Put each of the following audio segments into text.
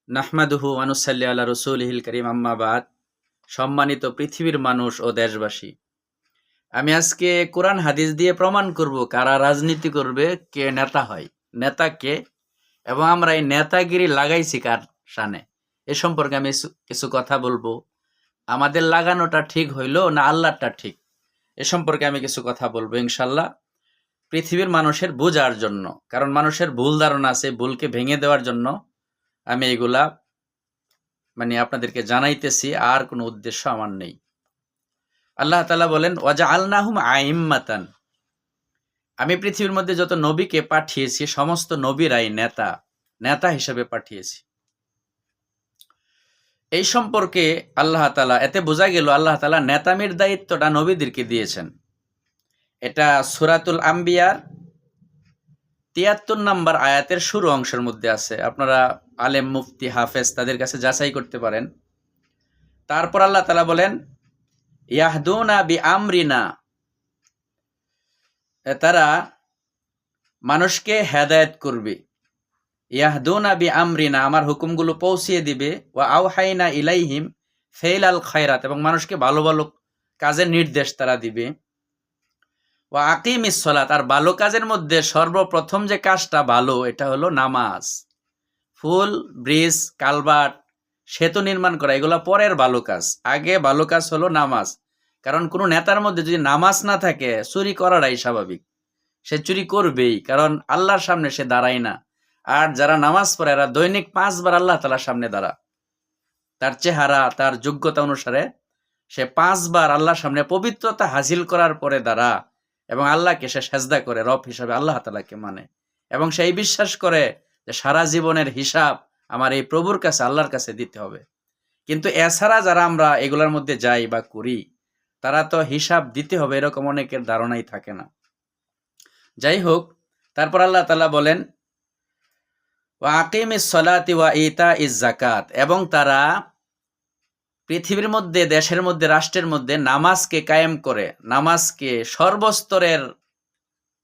নাহমাদুহু ওয়া নুসাল্লি আলা রাসূলিহিল কারীম, আম্মা বাদ। সম্মানিত পৃথিবীর মানুষ ও দেশবাসী, আমি আজকে কোরআন হাদিস দিয়ে প্রমাণ করব কারা রাজনীতি করবে, কে নেতা হয়, নেতা কে, এবং আমরা এই নেতাগিরি লাগাইছি কার শানে, এ সম্পর্কে আমি কিছু কথা বলবো। আমাদের লাগানোটা ঠিক হইলো না আল্লাহরটা ঠিক, এ সম্পর্কে আমি কিছু কথা বলবো ইনশাল্লাহ, পৃথিবীর মানুষের বোঝার জন্য। কারণ মানুষের ভুল ধারণা আছে, ভুলকে ভেঙে দেওয়ার জন্য আমি এগুলা আপনাদেরকে জানাইতেছি, আর কোনো উদ্দেশ্য আমার নেই। আল্লাহ তাআলা বলেন, ওয়াজআলনাহুম আইম্মাতান, আমি পৃথিবীর মধ্যে যত নবীকে পাঠিয়েছি সমস্ত নবীরাই নেতা, নেতা হিসেবে পাঠিয়েছি। এই সম্পর্কে আল্লাহ তাআলা, এতে বোঝা গেল আল্লাহ তাআলা নেতামির দায়িত্বটা নবীদেরকে দিয়েছেন। এটা সূরাতুল আম্বিয়ার ৭৩ নম্বর আয়াতের শুরু অংশের মধ্যে আছে। আপনারা আলেম, মুফতি, হাফেজ তাদের কাছে যাচাই করতে পারেন। তারপর আল্লাহ তাআলা বলেন, ইয়াহদুনা বিআমরিনা, তারা মানুষকে হেদায়েত করবে। ইয়াহদুনা বিআমরিনা, আমার হুকুমগুলো পৌঁছিয়ে দিবে। ওয়া আওহাইনা ইলাইহিম ফাইলাল খায়রাত, এবং মানুষকে ভালো ভালো কাজের নির্দেশ তারা দিবে। ওয়া আকিমিস সালাত, আর ভালো কাজের মধ্যে সর্বপ্রথম যে কাজটা ভালো, এটা হলো নামাজ। ফুল, ব্রিজ, কালভার্ট, সেতু নির্মাণ করা, এগুলো পরের ভালো কাজ। আগে ভালো কাজ হলো নামাজ। কারণ কোনো নেতার মধ্যে যদি নামাজ না থাকে, চুরি করাটাই স্বাভাবিক। সে চুরি করবেই, কারণ আল্লাহর সামনে সে দাঁড়ায় না। আর যারা নামাজ পড়ে এরা দৈনিক 5 বার আল্লাহ তাআলার সামনে দাঁড়া, তার চেহারা, তার যোগ্যতা অনুসারে সে 5 বার আল্লাহর সামনে পবিত্রতা হাসিল করার পরে দাঁড়া, এবং আল্লাহকে সে সেজদা করে, রব হিসাবে আল্লাহ তাআলাকে মানে, এবং সেই বিশ্বাস করে যে সারা জীবনের হিসাব আমার এই প্রভুর কাছে, আল্লাহর কাছে দিতে হবে। কিন্তু এছাড়া যারা আমরা এগুলোর মধ্যে যাই বা করি, তারা তো হিসাব দিতে হবে এরকম অনেকের ধারণাই থাকে না। যাই হোক, তারপর আল্লাহ তাআলা বলেন, ওয়া আকিমিস সালাতি ওয়া ইতাইজ যাকাত, এবং তারা পৃথিবীর মধ্যে, দেশের মধ্যে, রাষ্ট্রের মধ্যে নামাজকে কায়েম করে। নামাজকে সর্বস্তরের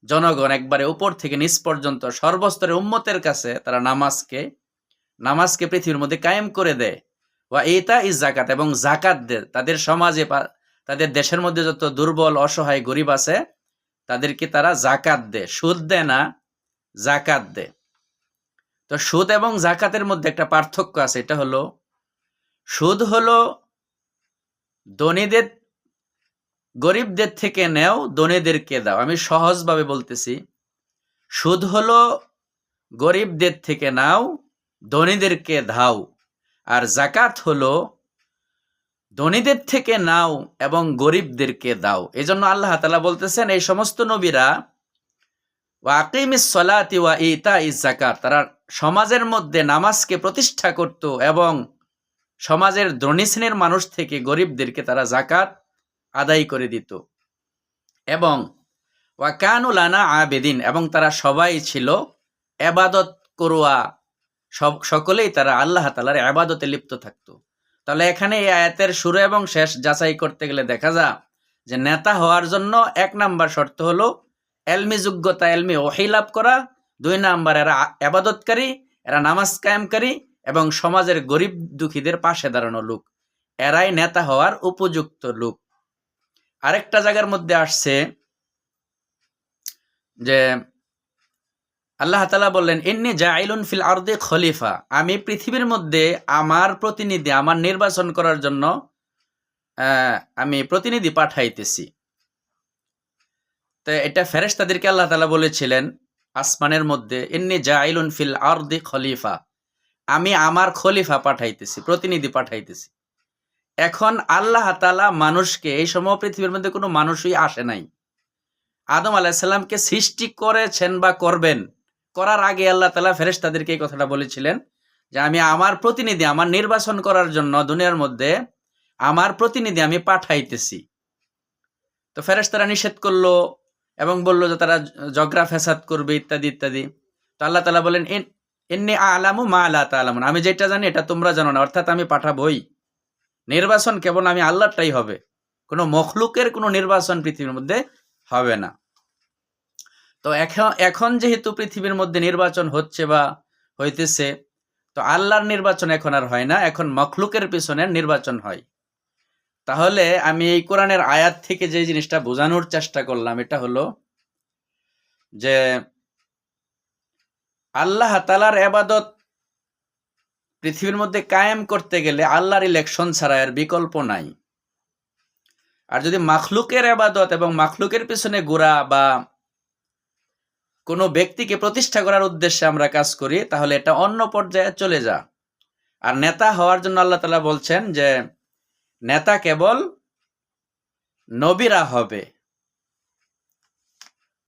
জনগণ, একবারে উপর থেকে নিচ পর্যন্ত সর্বস্তরের উম্মতের কাছে তারা নামাজকে পৃথিবীর মধ্যে কায়েম করে দেয়। ওয়া ইতাইজ যাকাত, এবং যাকাত দেয়। তাদের সমাজে, তাদের দেশের মধ্যে যত দুর্বল, অসহায়, গরিব আছে তাদেরকে তারা যাকাত দেয়। সুদ দেয় না, যাকাত দেয়। তো সুদ এবং যাকাতের মধ্যে একটা পার্থক্য আছে। এটা হলো, সুদ হলো ধনীদের, গরিবদের থেকে নেও, ধনীদেরকে দাও। আমি সহজভাবে বলতেছি, সুদ হলো গরিবদের থেকে নাও, ধনীদেরকে দাও। আর যাকাত হলো ধনীদের থেকে নাও এবং গরিবদেরকে দাও। এজন্য আল্লাহ তাআলা বলতেছেন, এই সমস্ত নবীরা ওয়া আকিমিস সালাতি ওয়া ইতাইজ যাকাত, তারা সমাজের মধ্যে নামাজকে প্রতিষ্ঠা করত, এবং সমাজের ধনী শ্রেণীর মানুষ থেকে গরিবদেরকে তারা যাকাত আদায় করে দিত। এবং ওয়া কানু লানা আবেদিন, এবং তারা সবাই ছিল ইবাদত করুয়া, সকলেই তারা আল্লাহ তাআলার ইবাদতে লিপ্ত থাকতো। তাহলে এখানে এই আয়াতের শুরু এবং শেষ যাচাই করতে গেলে দেখা যায় যে নেতা হওয়ার জন্য 1 নাম্বার শর্ত হলো এলমি যোগ্যতা, এলমি ওহী লাভ করা। 2 নাম্বার, এরা ইবাদতকারী, এরা নামাজ কায়েমকারী, এবং সমাজের গরিব দুঃখীদের পাশে দাঁড়ানো লোক, এরাই নেতা হওয়ার উপযুক্ত লোক। আরেকটা জায়গার মধ্যে আসছে যে আল্লাহ তাআলা বললেন, ইন্নী জাইলুন ফিল আরদি খলিফা, আমি পৃথিবীর মধ্যে আমার প্রতিনিধি, আমার নির্বাচন করার জন্য আমি প্রতিনিধি পাঠাইতেছি। তো এটা ফেরেশতাদেরকে আল্লাহ তাআলা বলেছিলেন আসমানের মধ্যে, ইন্নী জাইলুন ফিল আরদি খলিফা, আমি আমার খলিফা পাঠাইতেছি, প্রতিনিধি পাঠাইতেছি। এখন আল্লাহ তাআলা মানুষকে, এই সময় পৃথিবীর মধ্যে কোনো মানুষই আসে নাই। আদম আলাইহিস সালামকে সৃষ্টি করেছেন বা করবেন, করার আগে আল্লাহ তাআলা ফেরেশতাদেরকে এই কথাটা বলেছিলেন যে আমি আমার প্রতিনিধি, আমার নির্বাচন করার জন্য দুনিয়ার মধ্যে আমার প্রতিনিধি আমি পাঠাইতেছি। তো ফেরেশতারা নিষেধ করলো এবং বলল যে তারা ঝগড়া ফ্যাসাদ করবে, ইত্যাদি ইত্যাদি। তো আল্লাহ তাআলা বলেন, ইন্নী আ'লামু মা লা তা'লামুন, আমি যেটা জানি এটা তোমরা জানো না। অর্থাৎ আমি পাঠাবই, নির্বাচন কেবল আমি আল্লাহরটাই হবে, কোনো মখলুকের কোনো নির্বাচন পৃথিবীর মধ্যে হবে না। তো এখন যেহেতু পৃথিবীর মধ্যে নির্বাচন হচ্ছে বা হইতেছে, তো আল্লাহর নির্বাচন এখন আর হয় না, এখন মখলুকের পিছনে নির্বাচন হয়। তাহলে আমি এই কোরআনের আয়াত থেকে যে জিনিসটা বোঝানোর চেষ্টা করলাম, এটা হলো যে আল্লাহ তাআলার ইবাদত পৃথিবীর মধ্যে কায়েম করতে গেলে আল্লাহর ইলেকশন ছাড়া এর বিকল্প নাই। আর যদি মাখলুকের ইবাদত এবং মাখলুকের পিছনে ঘোরা বা কোনো ব্যক্তিকে প্রতিষ্ঠা করার উদ্দেশ্যে আমরা কাজ করি, তাহলে এটা অন্য পর্যায়ে চলে যা। আর নেতা হওয়ার জন্য আল্লাহ তাআলা বলছেন যে নেতা কেবল নবীরা হবে,